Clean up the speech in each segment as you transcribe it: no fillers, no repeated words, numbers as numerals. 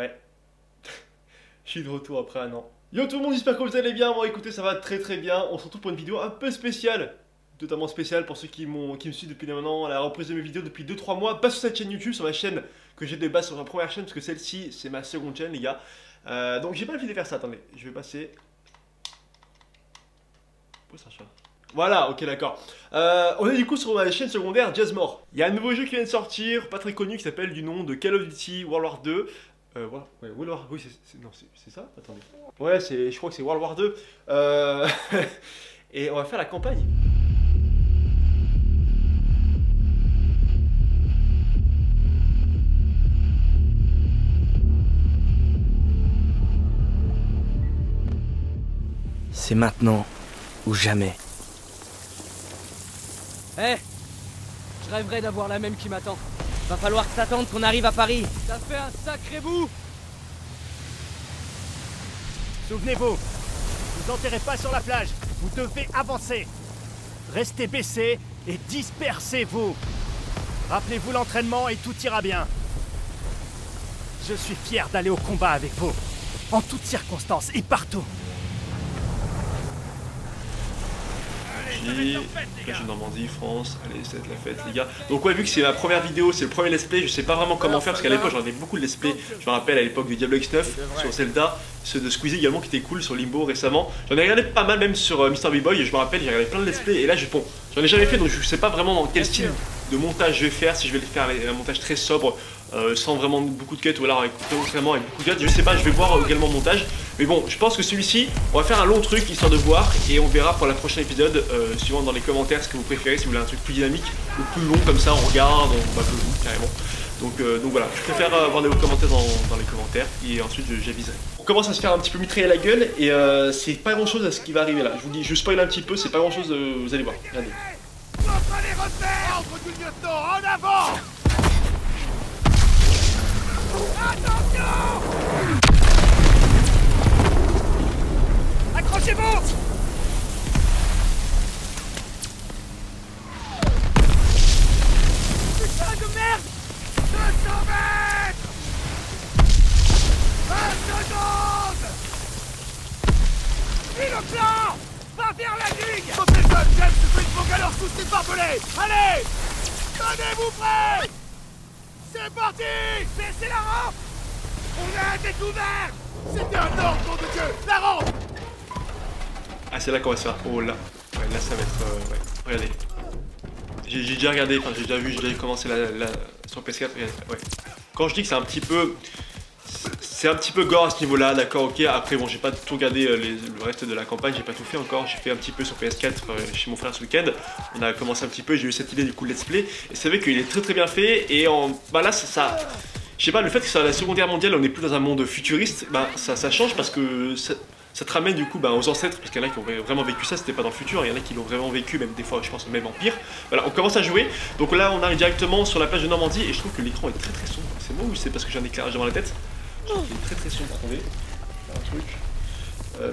Ouais. Je suis de retour après un an. Yo tout le monde, j'espère que vous allez bien. Bon écoutez, ça va très bien. On se retrouve pour une vidéo un peu spéciale. Totalement spéciale pour ceux qui me suivent depuis maintenant à la reprise de mes vidéos depuis 2-3 mois. Pas sur cette chaîne YouTube, sur ma chaîne que j'ai de base sur ma première chaîne, parce que celle-ci c'est ma seconde chaîne les gars. Donc j'ai pas envie de faire ça, attendez. Je vais passer... Où ça chat? Voilà, ok d'accord. On est du coup sur ma chaîne secondaire Jazzmore. Il y a un nouveau jeu qui vient de sortir, pas très connu, qui s'appelle du nom de Call of Duty World War 2. Voilà, ouais, World War... Oui, c'est ça? Attendez. Ouais, je crois que c'est World War 2. Et on va faire la campagne. C'est maintenant ou jamais. Eh, je rêverais d'avoir la même qui m'attend. Va falloir s'attendre qu'on arrive à Paris. Ça fait un sacré bout. Souvenez-vous, vous enterrez pas sur la plage. Vous devez avancer. Restez baissés et dispersez-vous. Rappelez-vous l'entraînement et tout ira bien. Je suis fier d'aller au combat avec vous. En toutes circonstances et partout. Plage de Normandie, France, allez, c'est la fête les gars. Donc ouais, vu que c'est ma première vidéo, c'est le premier let's play, je sais pas vraiment comment faire parce qu'à l'époque j'en avais beaucoup de let's play. Je me rappelle à l'époque de Diablo X9 sur Zelda, ceux de Squeezie également qui étaient cool sur Limbo récemment. J'en ai regardé pas mal même sur Mr. B-Boy, je me rappelle, j'ai regardé plein de let's play et là bon, j'en ai jamais fait donc je sais pas vraiment dans quel style de montage je vais faire, si je vais faire un montage très sobre, sans vraiment beaucoup de cuts ou alors vraiment avec beaucoup de cuts, je sais pas, je vais voir également le montage. Mais bon, je pense que celui-ci, on va faire un long truc histoire de voir et on verra pour la prochaine épisode, suivant dans les commentaires ce que vous préférez, si vous voulez un truc plus dynamique ou plus long comme ça, on regarde, on va joue carrément. Donc voilà, je préfère avoir vos commentaires dans les commentaires et ensuite j'aviserai. On commence à se faire un petit peu mitrailler la gueule et c'est pas grand chose à ce qui va arriver là. Je vous dis, je spoil un petit peu, c'est pas grand chose, vous allez voir, regardez. Les repères! Ordre du lieutenant, en avant! Attention! Accrochez-vous! Putain de merde! 200 mètres! 20 secondes! Suis le plan! Va vers la ligne! Professeur James fait une bangalore sous ses barbelés! Allez! Tenez-vous prêts! C'est parti! Baissez la rampe! On a découvert! C'était un ordre, nom de Dieu! La rampe! Ah c'est là qu'on va se faire, oh là, ouais, là ça va être, ouais, regardez. J'ai déjà regardé, enfin j'ai déjà vu, j'ai déjà commencé sur PS4, regardez, ouais. Quand je dis que c'est un petit peu gore à ce niveau-là, d'accord, ok. Après, bon, j'ai pas tout regardé le reste de la campagne, j'ai pas tout fait encore. J'ai fait un petit peu sur PS4 chez mon frère ce week-end. On a commencé un petit peu, j'ai eu cette idée du coup de let's play. Et c'est vrai qu'il est très bien fait. Et bah là, ça. Je sais pas, le fait que c'est la Seconde Guerre mondiale, on n'est plus dans un monde futuriste, bah ça change parce que ça te ramène du coup aux ancêtres, parce qu'il y en a qui ont vraiment vécu ça, c'était pas dans le futur, il y en a qui l'ont vraiment vécu, même des fois je pense même en pire. Voilà, on commence à jouer, donc là on arrive directement sur la plage de Normandie et je trouve que l'écran est très sombre. C'est moi ou c'est parce que j'ai un éclairage devant la tête? Je trouve qu'il est très sombre, attendez. Un truc.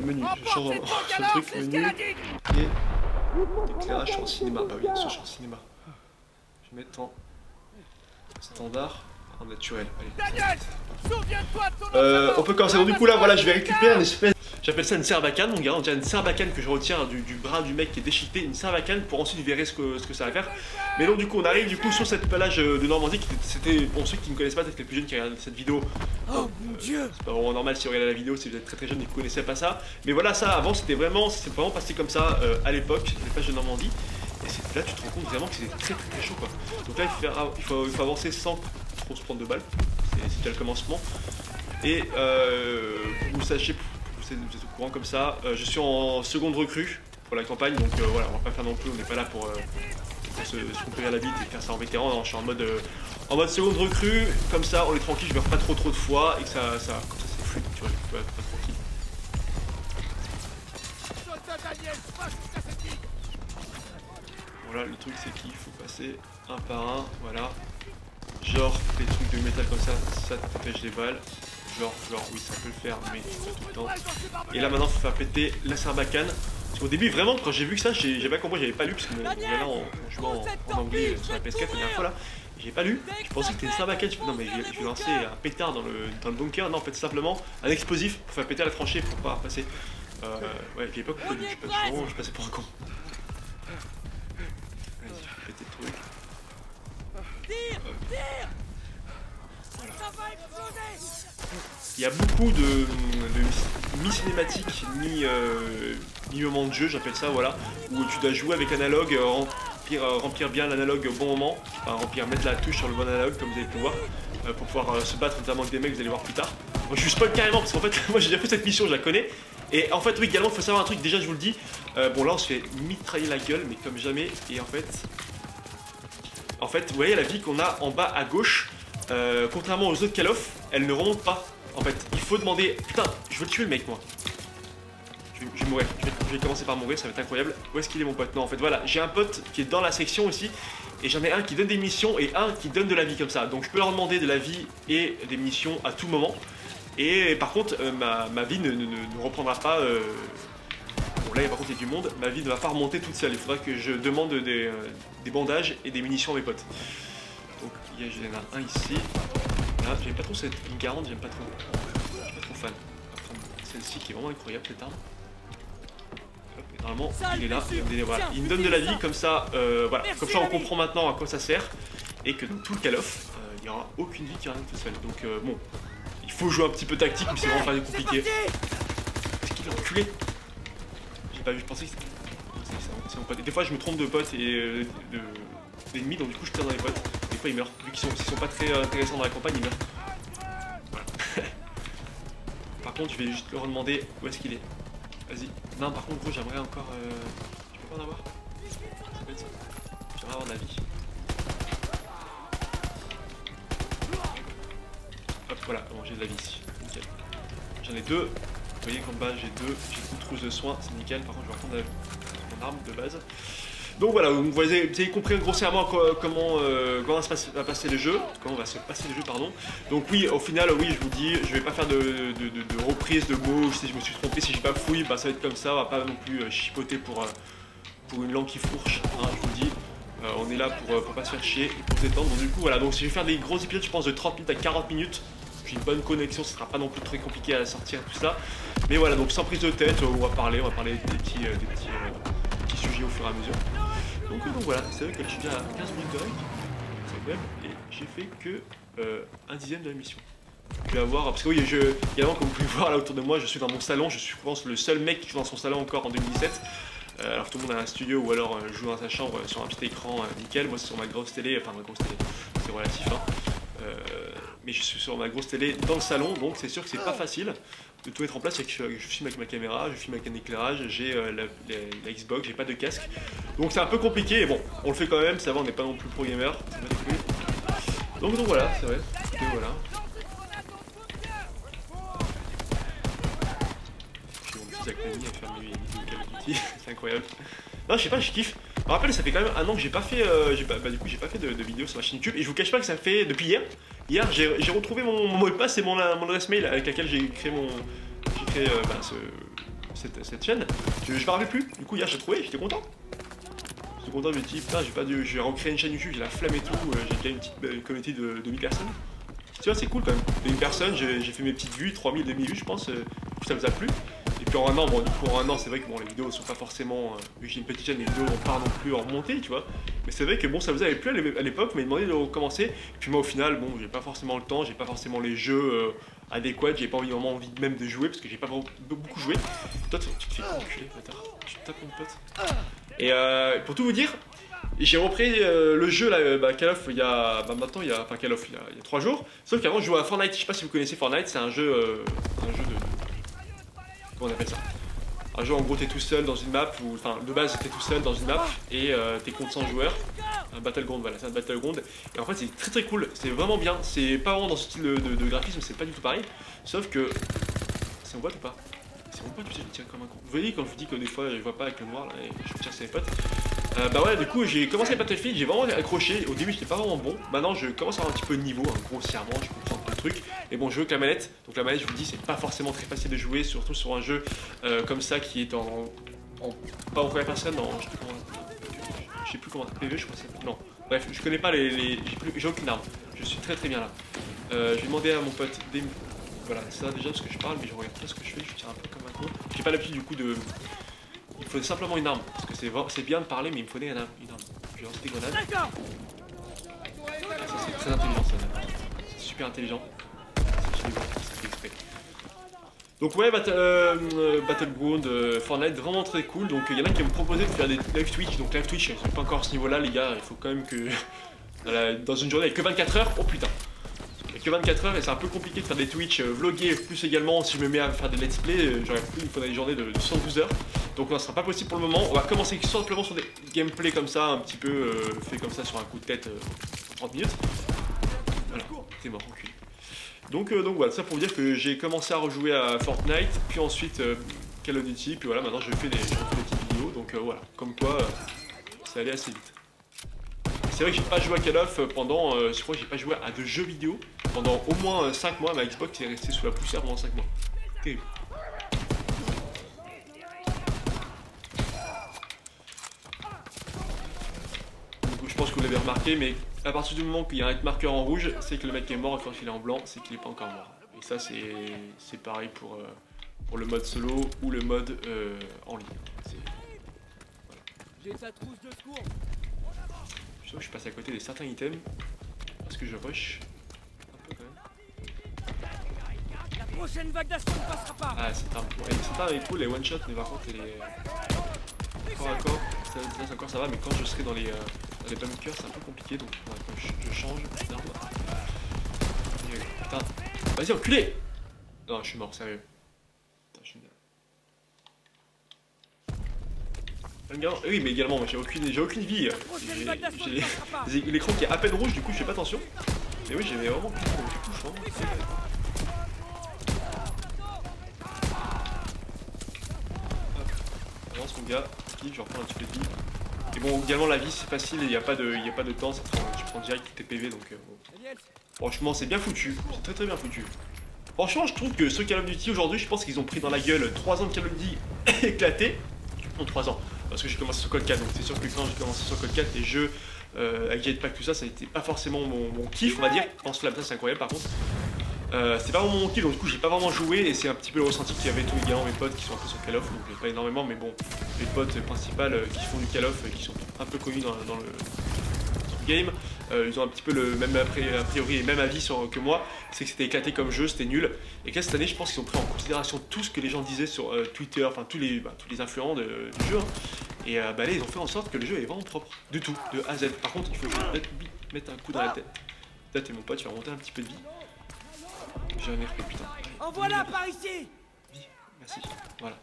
Menu, je change ce truc, menu. Et éclairage sur le cinéma, bah oui, bien sûr sur le cinéma. Je vais mettre en standard. En naturel, allez. On peut commencer. Donc du coup là voilà, je vais récupérer une espèce, j'appelle ça une serbacane mon gars, on dirait une serbacane que je retiens du bras du mec qui est déchiqueté, une serbacane pour ensuite verrer ce que ça va faire. Mais donc du coup on arrive du coup sur cette plage de Normandie qui c'était, pour ceux qui ne connaissent pas, peut-être les plus jeunes qui regardent cette vidéo. Oh mon dieu! C'est pas vraiment normal si vous regardez la vidéo, si vous êtes très jeunes et que vous connaissez pas ça. Mais voilà, ça avant c'est vraiment passé comme ça à l'époque, les plages de Normandie. Et là tu te rends compte vraiment que c'est très chaud quoi. Donc là il faut avancer sans trop se prendre de balles, c'est déjà le commencement. Et pour que vous sachiez, vous êtes au courant comme ça, je suis en seconde recrue pour la campagne, donc voilà, on va pas faire non plus, on n'est pas là pour se couper à la bite et faire ça en vétéran, non, je suis en mode seconde recrue, comme ça on est tranquille, je meurs pas trop de fois et que ça comme ça c'est fluide, tu vois, je peux pas tranquille. Voilà, le truc c'est qu'il faut passer un par un, voilà. Genre des trucs de métal comme ça te protège des balles. Genre oui ça peut le faire mais pas tout le temps. Et là maintenant faut faire péter la serbacane. Parce qu'au début vraiment quand j'ai vu que ça, j'ai pas compris, j'avais pas lu parce que on là en jouant en anglais sur la PS4 la dernière fois là. J'ai pas lu, je pensais que c'était une sarbacane, non mais je vais lancer un pétard dans le bunker, non en fait c'est simplement un explosif pour faire péter la tranchée pour pouvoir passer. Ouais, j'ai pas compris, je passais pour un con. Vas-y, je vais péter le truc. Il y a beaucoup de mi-cinématiques, mi-moments de jeu, j'appelle ça, voilà, où tu dois jouer avec l'analogue, remplir bien l'analogue au bon moment, enfin mettre la touche sur le bon analogue, comme vous allez pouvoir, pour pouvoir se battre notamment avec des mecs, vous allez voir plus tard. Moi, je vous spoil carrément, parce qu'en fait, moi j'ai déjà fait cette mission, je la connais, et en fait, oui, également, il faut savoir un truc, déjà je vous le dis, bon là on se fait mitrailler la gueule, mais comme jamais, et en fait, vous voyez la vie qu'on a en bas à gauche, contrairement aux autres Call of, elle ne remonte pas. En fait, il faut demander... Putain, je veux tuer le mec, moi. Je vais mourir. Je vais commencer par mourir, ça va être incroyable. Où est-ce qu'il est, mon pote? Non, en fait, voilà. J'ai un pote qui est dans la section aussi. Et j'en ai un qui donne des missions et un qui donne de la vie comme ça. Donc, je peux leur demander de la vie et des missions à tout moment. Et par contre, ma vie ne reprendra pas... Bon, là, par contre, il y a du monde. Ma vie ne va pas remonter toute seule. Il faudra que je demande des bandages et des munitions à mes potes. Donc, il y en a un ici. J'aime pas trop cette ligne 40, j'aime pas trop. Je suis pas trop fan. Celle-ci qui est vraiment incroyable, cette arme. Hop, et normalement, il est là. Voilà. Il me donne de la vie, comme ça, voilà. Comme ça, on comprend maintenant à quoi ça sert. Et que dans tout le Call of, il n'y aura aucune vie qui arrive tout seul. Donc, bon, il faut jouer un petit peu tactique, mais c'est vraiment pas compliqué. Est-ce qu'il est enculé? J'ai pas vu, je pensais que c'est mon pote. Des fois, je me trompe de pote et d'ennemis, donc du coup, je tire dans les potes. Des fois ils meurent, vu qu'ils sont pas très intéressants dans la campagne, ils meurent. Voilà. Par contre je vais juste leur demander où est-ce qu'il est. Vas-y. Non par contre gros j'aimerais encore... Tu peux pas en avoir? Ça peut être ça. J'aimerais avoir de la vie. Hop voilà, bon j'ai de la vie ici. Nickel. J'en ai deux. Vous voyez qu'en bas j'ai deux. J'ai une trousse de soins, c'est nickel. Par contre je vais reprendre mon arme de base. Donc voilà, vous avez compris grossièrement comment va se passer le jeu. Pardon. Donc oui, au final, oui, je vous dis, je vais pas faire de reprise de mots. Si je me suis trompé, si j'ai pas fouillé, bah ça va être comme ça. On va pas non plus chipoter pour une langue qui fourche. Hein, je vous dis, on est là pour pas se faire chier et pour se détendre. Donc du coup, voilà. Donc si je vais faire des gros épisodes, je pense de 30 minutes à 40 minutes. J'ai une bonne connexion, ce sera pas non plus très compliqué à sortir tout ça. Mais voilà, donc sans prise de tête, on va parler des petits sujets au fur et à mesure. Donc voilà, c'est vrai que je suis déjà à 15 minutes de règle, c'est incroyable, et j'ai fait que un dixième de la mission. Je vais avoir, parce que oui, également comme vous pouvez voir là autour de moi, je suis dans mon salon, je suis je pense le seul mec qui joue dans son salon encore en 2017. Alors tout le monde a un studio ou alors joue dans sa chambre sur un petit écran nickel, moi c'est sur ma grosse télé, enfin ma grosse télé, c'est relatif hein. Mais je suis sur ma grosse télé dans le salon, donc c'est sûr que c'est pas facile de tout mettre en place. C'est que je filme avec ma caméra, je filme avec un éclairage, j'ai la Xbox, j'ai pas de casque. Donc c'est un peu compliqué, et bon, on le fait quand même, ça va, on n'est pas non plus pro gamer. Donc voilà, c'est vrai. Et voilà. J'ai mon petit Zach Nani à faire mes vidéos Call of Duty, c'est incroyable. Non, je sais pas, je kiffe. Je me rappelle, ça fait quand même un an que j'ai pas fait, du coup, j'ai pas fait de vidéo sur ma chaîne YouTube, et je vous cache pas que ça fait depuis hier. Hier, j'ai retrouvé mon mot de passe et mon adresse mail avec laquelle j'ai créé cette chaîne. Je me rappelle plus. Du coup, hier, j'ai trouvé, j'étais content. J'étais content, je me dis, putain, j'ai recréé une chaîne YouTube, j'ai la flamme et tout. J'ai gagné une petite communauté de 2000 personnes. Tu vois, c'est cool quand même. 2000 personnes, j'ai fait mes petites vues, 3000, 2000 vues, je pense. Du coup, ça vous a plu. Et puis en un an, bon, du coup, en un an, c'est vrai que bon, les vidéos sont pas forcément. Vu que j'ai une petite chaîne, les vidéos n'ont pas non plus en remontée, tu vois. Mais c'est vrai que bon, ça vous avait plu à l'époque, mais demandé de recommencer. Et puis moi, au final, bon, j'ai pas forcément le temps, j'ai pas forcément les jeux adéquats, j'ai pas vraiment envie même de jouer parce que j'ai pas beaucoup joué. Toi, tu te fais enculer, bâtard. Tu te tapes mon pote. Et pour tout vous dire, j'ai repris le jeu là, Call of il y a. Maintenant, il y a 3 jours. Sauf qu'avant, je jouais à Fortnite. Je sais pas si vous connaissez Fortnite, c'est un jeu de. Comment on appelle ça? Un jeu en gros t'es tout seul dans une map, ou enfin de base t'es tout seul dans une map et t'es contre 100 joueurs. Un Battleground, voilà, c'est un Battleground. Et en fait c'est très cool, c'est vraiment bien. C'est pas vraiment dans ce style de graphisme, c'est pas du tout pareil. Sauf que. C'est mon pote ou pas? C'est mon pote, tu sais, je tire comme un con. Vous voyez quand je vous dis que des fois je vois pas avec le noir là et je tire sur mes potes. Bah ouais, du coup j'ai commencé Battlefield, j'ai vraiment accroché. Au début j'étais pas vraiment bon, maintenant je commence à avoir un petit peu de niveau, hein, grossièrement, je comprends le truc. Et bon, je joue avec la manette, donc la manette je vous le dis c'est pas forcément très facile de jouer, surtout sur un jeu comme ça qui est pas en première personne, je sais plus comment, PV je crois que c'est, non, Bref, je connais pas j'ai aucune arme. Je suis très bien là. Je vais demander à mon pote des... Voilà, c'est ça déjà parce que je parle, mais je regarde pas ce que je fais, je tire un peu comme un con. J'ai pas l'habitude du coup de... Il me faut simplement une arme, parce que c'est bien de parler, mais il me faut une arme. Je vais lancer des grenades. D'accord. Ça c'est très intelligent, ça. C'est super intelligent. C'est exprès. Donc ouais, Battleground, Fortnite, vraiment très cool. Donc il y en a qui me proposaient de faire des live Twitch. Donc live Twitch, c'est pas encore à ce niveau-là, les gars. Il faut quand même que... Dans une journée, il n'y a que 24 heures. Oh putain. Il n'y a que 24 heures et c'est un peu compliqué de faire des Twitch, vlogger. Plus également, si je me mets à faire des let's play, j'aurais plus, il me faudrait des journées de 112 heures. Donc ça sera pas possible pour le moment. On va commencer simplement sur des gameplays comme ça, un petit peu fait comme ça sur un coup de tête 30 minutes. Voilà, c'est mort, enculé. Donc voilà, ça pour dire que j'ai commencé à rejouer à Fortnite, puis ensuite Call of Duty, puis voilà, maintenant je fais des petites vidéos, donc voilà, comme quoi ça allait assez vite. C'est vrai que j'ai pas joué à Call of pendant, je crois que j'ai pas joué à de jeux vidéo pendant au moins 5 mois, ma Xbox est restée sous la poussière pendant 5 mois. Terrible. Donc, je pense que vous l'avez remarqué, mais à partir du moment qu'il y a un marqueur en rouge, c'est que le mec est mort, et quand il est en blanc, c'est qu'il n'est pas encore mort. Et ça, c'est pareil pour le mode solo ou le mode en ligne. Voilà. J'ai sa trousse de secours. Je sais que je passe à côté de certains items, parce que je rush un peu quand même. La prochaine vague d'assaut ne passera pas. Ah, cette arme est cool, les one shot, mais par contre, les corps à corps, ça encore ça va, mais quand je serai dans les bunkers, c'est un peu compliqué, donc je change d'arme. Putain, vas-y, enculé! Non, je suis mort, sérieux. Putain, je suis... Oui, mais également, j'ai aucune vie. J'ai l'écran qui est à peine rouge, du coup je fais pas attention. Mais oui, j'avais vraiment plus de touche. Avance mon gars, skip, je reprends un petit peu de vie. Et bon, également la vie c'est facile, il n'y a pas de temps, tu prends direct tes PV donc bon. Franchement, c'est bien foutu, c'est très bien foutu. Franchement, je trouve que ce Call of Duty aujourd'hui, je pense qu'ils ont pris dans la gueule 3 ans de Call of Duty éclaté. Non, 3 ans. Parce que j'ai commencé sur Code 4, donc c'est sûr que quand j'ai commencé sur Code 4, les jeux avec Jetpack, tout ça, ça n'était pas forcément mon kiff, on va dire. Pense Flamme, ça c'est incroyable par contre. C'est pas vraiment mon kiff, donc du coup j'ai pas vraiment joué et c'est un petit peu le ressenti qu'il y avait tous les gars, mes potes qui sont un peu sur Call of, donc pas énormément, mais bon, les potes principales qui font du Call of, qui sont un peu connus dans le game, ils ont un petit peu le même a priori et même avis que moi, c'est que c'était éclaté comme jeu, c'était nul, et que là, cette année je pense qu'ils ont pris en considération tout ce que les gens disaient sur Twitter, enfin tous les influents du jeu, hein. Et là ils ont fait en sorte que le jeu est vraiment propre, de tout, de A à Z. Par contre il faut mettre un coup dans la tête. Là t'es mon pote, tu vas remonter un petit peu de vie. J'ai un RP, putain. En voilà par ici. Vie, merci, voilà.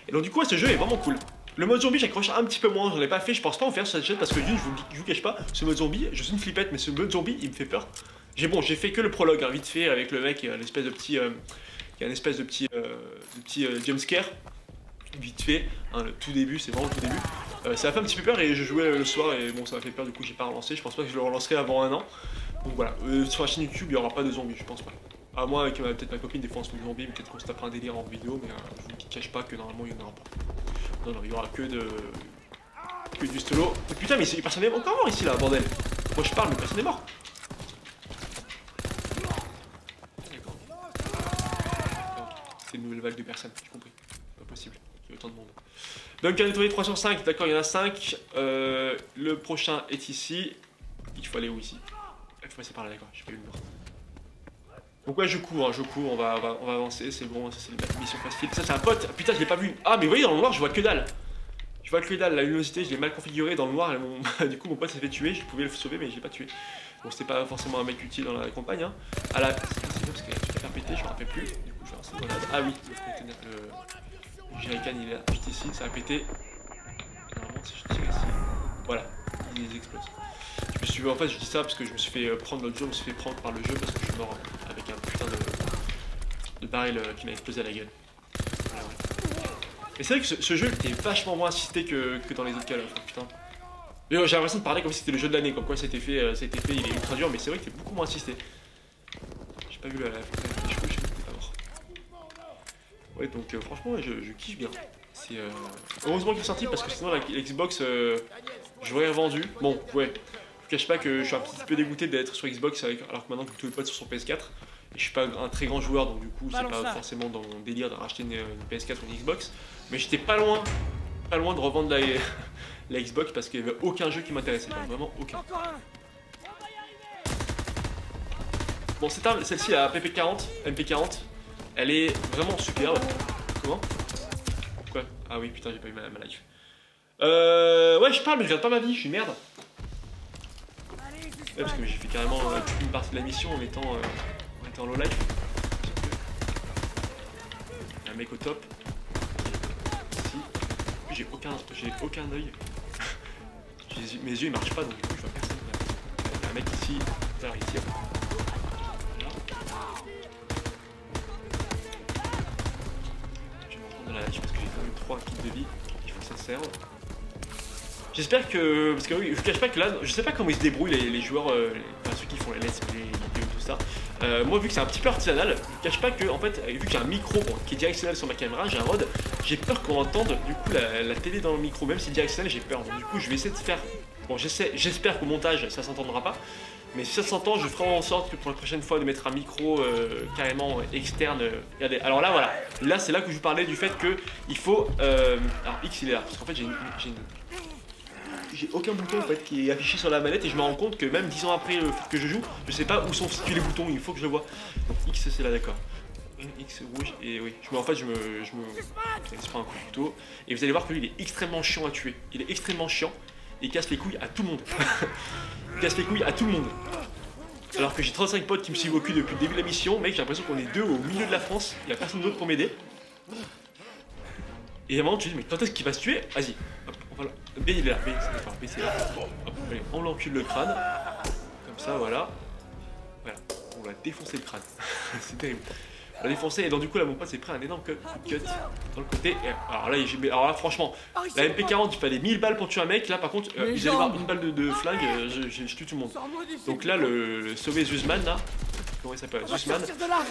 Et donc du coup ce jeu est vraiment cool. Le mode zombie j'accroche un petit peu moins, j'en ai pas fait, je pense pas en faire sur cette chaîne parce que je vous cache pas, ce mode zombie, je suis une flippette mais ce mode zombie il me fait peur. J'ai fait que le prologue, hein, vite fait avec le mec, l'espèce de petit, il y a une espèce de petit jumpscare, vite fait, hein, le tout début, c'est vraiment le tout début. Ça m'a fait un petit peu peur et je jouais le soir et bon ça m'a fait peur, du coup j'ai pas relancé, je pense pas que je le relancerai avant 1 an. Donc voilà, sur la chaîne YouTube il y aura pas de zombies, je pense pas. À moins avec peut-être ma copine, des fois on se met zombie, peut-être qu'on se tapera un délire en vidéo, mais je vous cache pas que normalement il n'y en aura pas. Non, il y aura que du solo. Oh, putain, mais personne n'est encore mort ici là, bordel. Moi je parle, mais personne n'est mort. D'accord. C'est une nouvelle vague de personnes, j'ai compris. Pas possible, il y a autant de monde. Donc, un nettoyé 3 sur 5, d'accord, il y en a 5. Le prochain est ici. Il faut aller où ici? Il faut passer par là, d'accord, j'ai pas eu le mort. Donc ouais je cours, on va avancer, c'est bon, ça c'est la mission facile. Ça c'est un pote, putain je l'ai pas vu. Ah mais vous voyez dans le noir je vois que dalle. Je vois que dalle, la luminosité je l'ai mal configurée dans le noir, et du coup mon pote s'est fait tuer, je pouvais le sauver mais je l'ai pas tué. Donc c'était pas forcément un mec utile dans la campagne hein. Ah là, c'est parce qu'il a tout à faire péter, je me rappelle plus. Du coup je vais lancer une grenade. Ah oui, le jerrycan il est là, juste ici, ça a pété. Normalement si je tire ici, voilà, il explose. En fait je dis ça parce que je me suis fait prendre l'autre jour, je me suis fait prendre par le jeu parce que je suis mort avec un putain de baril qui m'a explosé à la gueule. Voilà, ouais. Mais c'est vrai que ce jeu était vachement moins assisté que dans les autres Call of, putain. J'ai l'impression de parler comme si c'était le jeu de l'année, comme quoi ça a été fait, il est ultra dur, mais c'est vrai que t'es beaucoup moins assisté. J'ai pas vu la photo des cheveux, je sais que t'es pas mort. Ouais donc franchement je kiffe bien. Heureusement qu'il est sorti parce que sinon la Xbox j'aurais revendu. Bon ouais. Je vous cache pas que je suis un petit peu dégoûté d'être sur Xbox alors que maintenant que tous les potes sont sur PS4. Et je suis pas un très grand joueur donc du coup c'est pas forcément dans mon délire de racheter une PS4 ou une Xbox. Mais j'étais pas loin de revendre la Xbox parce qu'il y avait aucun jeu qui m'intéressait, vraiment aucun. Bon cette arme, celle-ci la MP40, elle est vraiment superbe. Comment? Quoi? Ah oui putain j'ai pas eu ma life. Ouais je parle mais je regarde pas ma vie, je suis une merde. Ouais parce que j'ai fait carrément une partie de la mission en étant en low life. Un mec au top. Ici. J'ai aucun œil. Mes yeux ils marchent pas donc du coup je vois personne. Il y a un mec ici. Alors ici. Je vais me reprendre dans la life parce que j'ai quand même 3 kits de vie. Il faut que ça serve. J'espère que. Parce que oui, je vous cache pas que là, je sais pas comment ils se débrouillent les joueurs, ceux qui font les let's play, les vidéos, tout ça. Moi, vu que c'est un petit peu artisanal, je vous cache pas que, en fait, vu que j'ai un micro qui est directionnel sur ma caméra, j'ai un Rode, j'ai peur qu'on entende du coup la télé dans le micro, même si directionnel, j'ai peur. Donc, du coup, je vais essayer de faire. Bon, j'espère qu'au montage ça s'entendra pas, mais si ça s'entend, je ferai en sorte que pour la prochaine fois de mettre un micro carrément externe. Regardez, alors là, voilà, là, c'est là que je vous parlais du fait que il faut. Alors, X il est là, parce qu'en fait, j'ai aucun bouton en fait qui est affiché sur la manette et je me rends compte que même 10 ans après le fait que je joue, je sais pas où sont situés les boutons, il faut que je le vois. Donc X c'est là d'accord. X rouge et oui, je me prends un coup de couteau et vous allez voir que lui il est extrêmement chiant à tuer. Il est extrêmement chiant et il casse les couilles à tout le monde. Il casse les couilles à tout le monde. Alors que j'ai 35 potes qui me suivent au cul depuis le début de la mission, mec j'ai l'impression qu'on est deux au milieu de la France, il y a personne d'autre pour m'aider. Et à un moment tu te dis mais quand est-ce qu'il va se tuer? Vas-y, hop, on va là. B il est là, B c'est là. Hop, allez, on l'encule le crâne. Comme ça, voilà. Voilà, on l'a défoncé le crâne. C'est terrible. On l'a défoncé et donc du coup là mon pote s'est pris un énorme coup de cut dans le côté. Et, alors là franchement, la MP40 il fallait 1000 balles pour tuer un mec. Là par contre, vous allez voir une balle de flingue, je tue tout le monde. Donc là le sauvé Zuzman là, comment il s'appelle? Zuzman,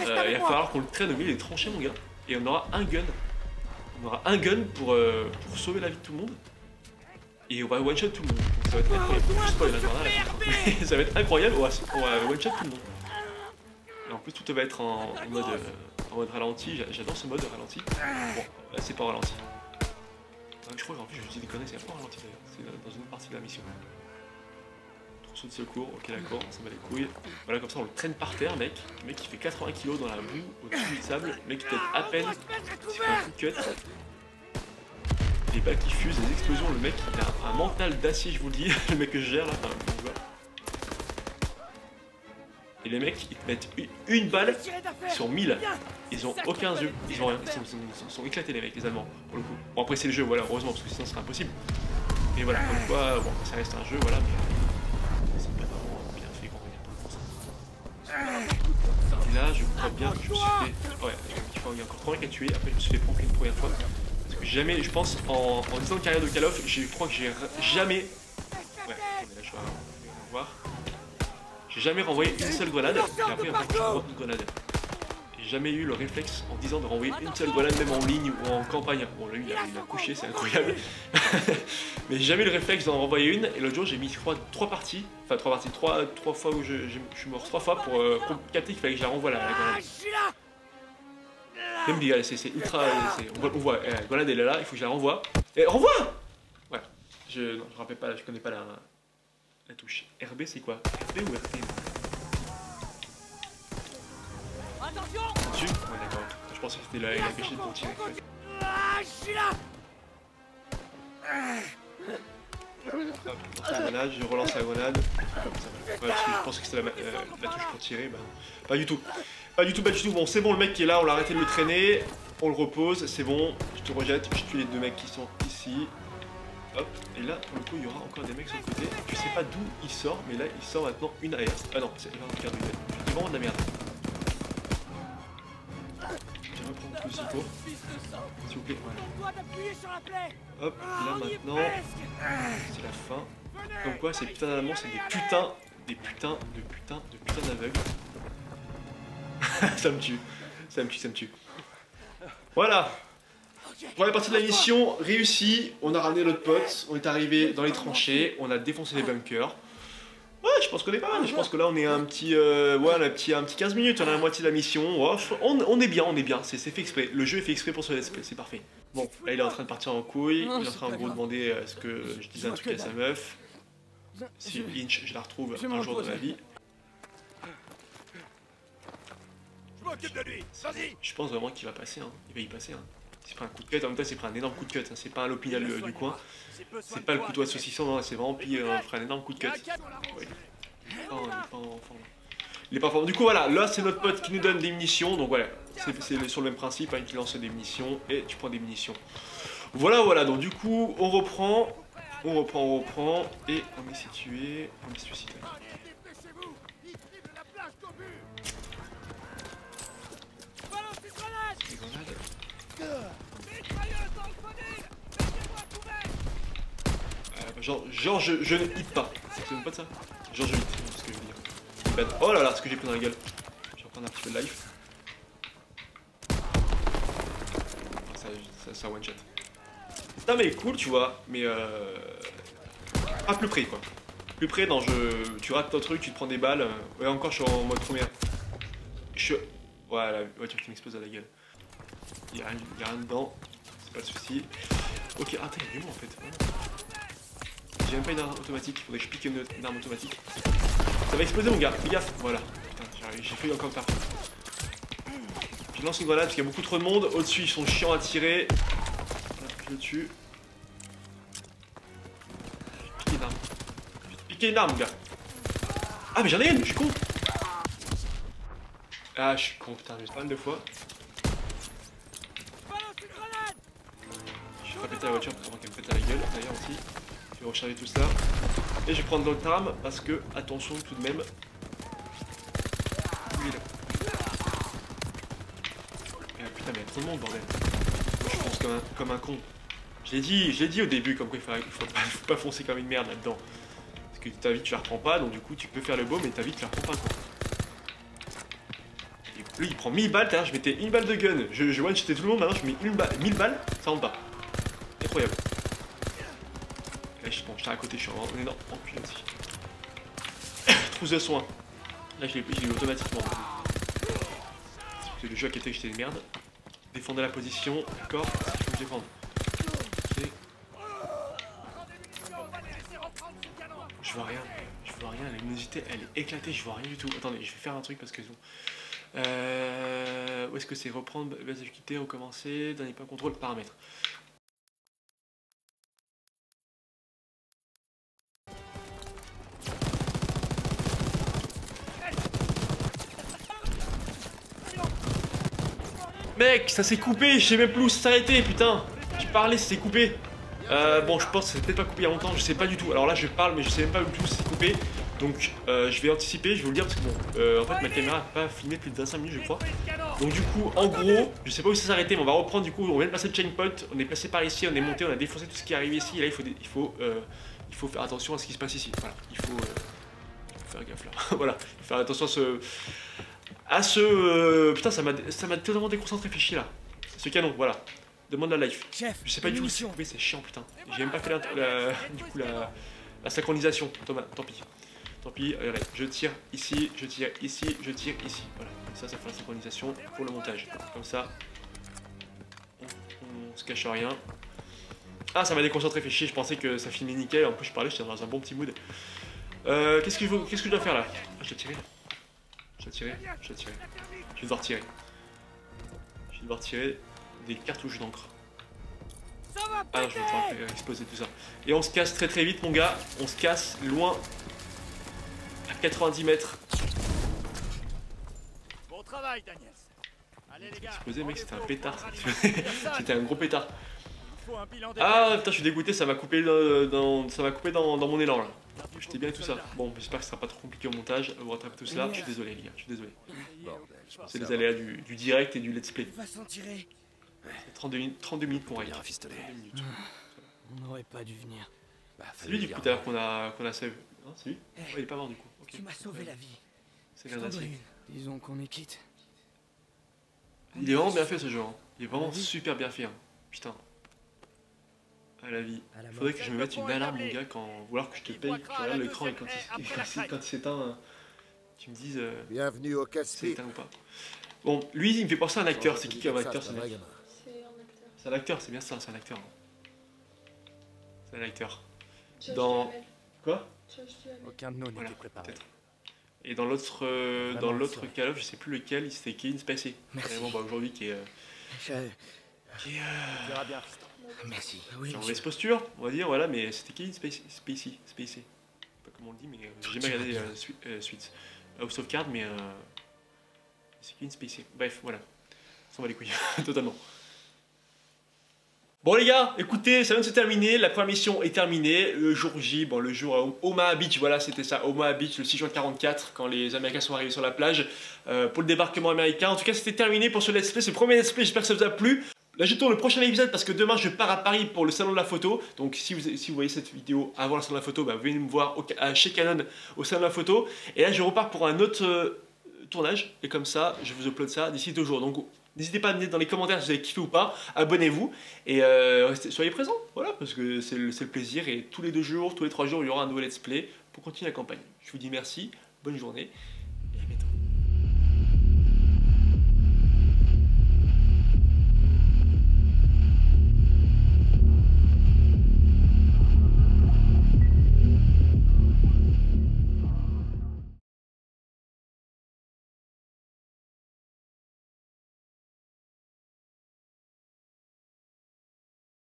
il va falloir qu'on le traîne au milieu des tranchées mon gars. Et on aura un gun. On aura un gun pour sauver la vie de tout le monde. Et on va one shot tout le monde. Donc ça va être incroyable. Je spoil là, ça va être incroyable, on va one shot tout le monde. Et en plus tout va être en mode ralenti, j'adore ce mode ralenti. Bon, là c'est pas ralenti. Je crois qu'en plus je dis des conneries, c'est pas ralenti d'ailleurs, c'est dans une autre partie de la mission. Trousseau de secours, ok d'accord, ça bat les couilles. Voilà comme ça on le traîne par terre mec. Le mec qui fait 80 kg dans la boue, au-dessus du sable, le mec qui tête à peine, il fait un coup de cut. Des balles qui fusent, des explosions, le mec il a un mental d'acier je vous le dis, le mec que je gère là, enfin vous voyez. Et les mecs ils te mettent une balle sur 1000, ils ont aucun yeux, ils sont éclatés les mecs, les Allemands pour le coup. Bon après c'est le jeu voilà, heureusement parce que sinon ce serait impossible. Mais voilà, comme quoi, bon ça reste un jeu voilà, mais c'est pas vraiment bien fait quand on regarde ça. Et là je crois bien que je me suis fait, ouais, il faut encore 3 mecs à tuer, après je me suis fait prendre une première fois. Jamais, je pense, en 10 ans de carrière de Call of, je crois que j'ai jamais... Ouais, attendez, là je vais voir. J'ai jamais renvoyé une seule grenade, et après une grenade. J'ai jamais eu le réflexe en 10 ans de renvoyer une seule grenade, même en ligne ou en campagne. Bon là il a couché, c'est incroyable. Mais j'ai jamais eu le réflexe d'en renvoyer une, et l'autre jour j'ai mis 3 parties, enfin 3 fois où je suis mort 3 fois pour capter qu'il fallait que je la renvoie la grenade. Même dit, c'est ultra. On voit, la grenade elle est là, il faut que je la renvoie. Et renvoie! Ouais, je rappelle pas, je connais pas la touche. RB c'est quoi? RB ou RT? Attention! Dessus? Ouais, d'accord. Je pensais que c'était la pêche pour tirer. En fait. Je suis là! Hop, je lance la grenade, je relance la grenade. Ouais, parce que je pensais que c'était la touche pour tirer, bah pas du tout. Pas du tout. Bon, c'est bon, le mec qui est là, on l'a arrêté de le traîner. On le repose, c'est bon. Je te rejette, je tue les 2 mecs qui sont ici. Hop, et là, pour le coup, il y aura encore des mecs sur le côté. Je sais pas d'où il sort, mais là, il sort maintenant une AR. Ah non, c'est vraiment de la merde. Je vais reprendre tout le secours. S'il vous plaît, voilà. Hop, là maintenant, c'est la fin. Comme quoi, ces putains d'Allemands, c'est des putains d'aveugles. Ça me tue. Voilà. Première partie de la mission réussie. On a ramené notre pote. On est arrivé dans les tranchées. On a défoncé les bunkers. Ouais, je pense qu'on est pas mal. Je pense que là, on est un petit, ouais, un petit 15 minutes. On a la moitié de la mission. Ouais, on est bien, on est bien. C'est fait exprès. Le jeu est fait exprès pour ce let's play. C'est parfait. Bon, là, il est en train de partir en couille. Il est en train en gros de demander ce que je disais un truc à sa meuf. Si Inch, je la retrouve un jour de ma vie. Je m'occupe de lui. Vas-y. Je pense vraiment qu'il va passer. Hein. Il va y passer. Hein. C'est pris un coup de cut. En même temps, c'est pris un énorme coup de cut. Hein. C'est pas un lopinal du coin. C'est pas le couteau à saucisson. Non, c'est vraiment pris un énorme coup de cut. Ouais. Il est pas fort. Du coup, voilà. Là, c'est notre pote qui nous donne des munitions. Donc, voilà. C'est sur le même principe. Hein. Il lance des munitions et tu prends des munitions. Voilà, voilà. Donc, du coup, on reprend. On reprend. Et on est situé. On est suicidé. Genre je ne hit pas. C'est même pas de ça. Genre je hit, c'est ce que je veux dire. Bad. Oh là là, ce que j'ai pris dans la gueule. Je vais reprendre un petit peu de life. Ça one shot. Non mais cool tu vois, mais à plus près quoi. Plus près dans tu rates ton truc, tu te prends des balles. Ouais encore je suis en mode première. Voilà, la voiture qui m'explose à la gueule. Il y a rien dedans, c'est pas le souci. Ok, attends, il y a du monde en fait. J'ai même pas une arme automatique, il faudrait que je pique une arme automatique. Ça va exploser mon gars, fais gaffe. Voilà, putain, j'ai failli encore faire. Je lance une grenade parce qu'il y a beaucoup trop de monde. Au-dessus, ils sont chiants à tirer. Voilà, je le tue. Piquer une arme, gars. Ah, mais j'en ai une, je suis con. Ah, je suis con, putain, j'ai pas mal de fois. Je vais péter la voiture avant qu'elle me pète à la gueule, d'ailleurs aussi. Je vais recharger tout ça. Et je vais prendre l'autre arme parce que, attention tout de même. Oui, là. Putain, mais il y a trop de monde, bordel. Moi, je pense comme un con. Je l'ai dit au début, comme quoi il faut pas foncer comme une merde là-dedans. Parce que ta vie, tu la reprends pas, donc du coup, tu peux faire le beau, mais ta vie, tu la reprends pas, quoi. Lui il prend 1000 balles, tout à l'heure je mettais une balle de gun, je one-shotais tout le monde, maintenant je mets 1000 balles, ça rentre pas. Incroyable. Et bon, j'étais à côté, je suis en énorme enculé aussi. Trousse de soin. Là je l'ai eu automatiquement. C'est le jeu qui était que j'étais une merde. Défendez la position, d'accord, il faut que je défende. Okay. Je vois rien, la luminosité elle est éclatée, je vois rien du tout. Attendez, je vais faire un truc parce que... où est-ce que c'est reprendre, vas-y quitter, recommencer, dernier point contrôle, paramètres. Mec, ça s'est coupé, je sais même plus où ça s'arrêtait, putain. Je parlais, ça s'est coupé. Bon, je pense que c'est peut-être pas coupé il y a longtemps, je sais pas du tout. Alors là, je parle, mais je sais même pas où tout c'est coupé. Donc, je vais anticiper, je vais vous le dire parce que bon, en fait, ma caméra n'a pas filmé plus de 25 minutes, je crois. Donc, du coup, en gros, je sais pas où ça s'est arrêté, mais on va reprendre. Du coup, on vient de passer le checkpoint, on est passé par ici, on est monté, on a défoncé tout ce qui est arrivé ici. Et là, il faut faire attention à ce qui se passe ici. Voilà, il faut faire gaffe là. Voilà, il faut faire attention à ce. Putain, ça m'a totalement déconcentré, fait chier là. Ce canon, voilà. Demande la life. Chef, je sais pas du tout où c'est coupé, c'est chiant, putain. J'ai même pas fait la synchronisation. Tant pis. Tant pis, allez, je tire ici, je tire ici, je tire ici. Voilà, ça fait la synchronisation pour le montage. Comme ça, on se cache rien. Ah, ça m'a déconcentré, fait chier, je pensais que ça filmait nickel. En plus, je parlais, j'étais dans un bon petit mood. Qu'est-ce que je dois faire là? Ah, je dois tirer. Je vais devoir tirer. Je vais devoir tirer des cartouches d'encre. Ah, je vais devoir faire exploser tout ça. Et on se casse très très vite, mon gars. On se casse loin. À 90 mètres. Bon travail, Daniel. Allez les gars. Explosé, mec, c'était un pétard. C'était un gros pétard. Ah putain, je suis dégoûté, ça m'a coupé dans mon élan là. J'étais bien et tout ça. Bon, j'espère que ce sera pas trop compliqué au montage. Vous rattrapez tout cela. Je suis désolé, les gars, je suis désolé. C'est les aléas du direct et du let's play. 32 minutes qu'on règle. On n'aurait pas dû venir. C'est lui du coup d'ailleurs qu'on a save. Non, c'est lui? Ouais, il est pas mort du coup. Okay. Tu m'as sauvé la vie. C'est bien ainsi. Disons qu'on est quitte. Il est vraiment bien fait ce jeu. Hein. Il est vraiment super bien fait. Hein. Putain. à la vie. À la mort. Faudrait que je me mette une alarme, mon gars, quand vouloir que je te paye, que tu regardes l'écran et quand il s'éteint, tu me dises Bienvenue au si c'est Caspi. éteint ou pas. Bon, lui, il me fait penser à un acteur. C'est qui comme acteur, ce C'est un vrai mec? gamin. C'est un acteur. C'est un acteur, c'est bien ça, c'est un acteur. C'est un acteur. Josh Dans- Duhamel. Quoi? Josh Duhamel. Aucun de nous Voilà, n'était préparé. peut-être. Et dans l'autre Call of, je sais plus lequel, c'était Kevin Spacey. Merci. Vraiment, bah, aujourd'hui, qui est, Je- qui est, Tu verras bien. Merci. Oui, qui est en monsieur. mauvaise posture, on va dire, voilà, mais c'était Kevin Spacey. Spacey. Je sais pas comment on le dit, mais j'ai jamais regardé Suite. House of Cards, mais c'est Kevin Spacey. Bref, voilà. On s'en va les couilles, totalement. Bon les gars, écoutez, ça vient de se terminer, la première mission est terminée, le jour J, bon le jour à Omaha Beach, voilà c'était ça, Omaha Beach le 6 juin 44, quand les Américains sont arrivés sur la plage, pour le débarquement américain. En tout cas c'était terminé pour ce let's play, ce premier let's play, j'espère que ça vous a plu. Là je tourne le prochain épisode parce que demain je pars à Paris pour le salon de la photo, donc si vous voyez cette vidéo avant le salon de la photo, bah, venez me voir chez Canon au salon de la photo, et là je repars pour un autre tournage, et comme ça je vous upload ça d'ici 2 jours. Donc n'hésitez pas à me dire dans les commentaires si vous avez kiffé ou pas, abonnez-vous et soyez présents, voilà, parce que c'est le plaisir, et tous les 2 jours, tous les 3 jours, il y aura un nouveau let's play pour continuer la campagne. Je vous dis merci, bonne journée.